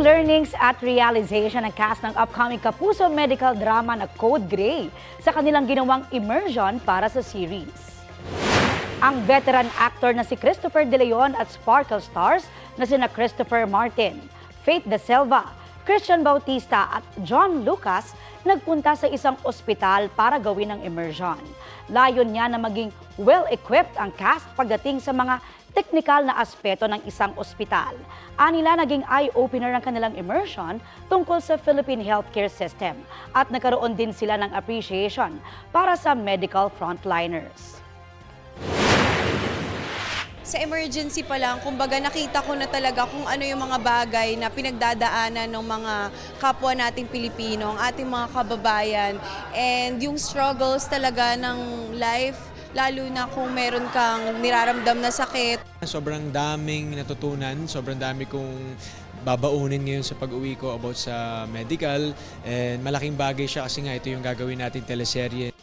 learnings at realization ng cast ng upcoming Kapuso medical drama na Code Grey sa kanilang ginawang immersion para sa series. Ang veteran actor na si Christopher De Leon at Sparkle Stars na sina Christopher Martin, Faith De Silva, Christian Bautista at John Lucas nagpunta sa isang ospital para gawin ang immersion. Layon niya na maging well-equipped ang cast pagdating sa mga teknikal na aspeto ng isang ospital. Anila naging eye-opener ang kanilang immersion tungkol sa Philippine healthcare system at nagkaroon din sila ng appreciation para sa medical frontliners. Sa emergency pa lang, kumbaga nakita ko na talaga kung ano yung mga bagay na pinagdadaanan ng mga kapwa nating Pilipino, ang ating mga kababayan, and yung struggles talaga ng life, lalo na kung meron kang niraramdam na sakit. Sobrang daming natutunan, sobrang dami kong babaunin ngayon sa pag-uwi ko about sa medical, and malaking bagay siya kasi nga ito yung gagawin natin teleserye.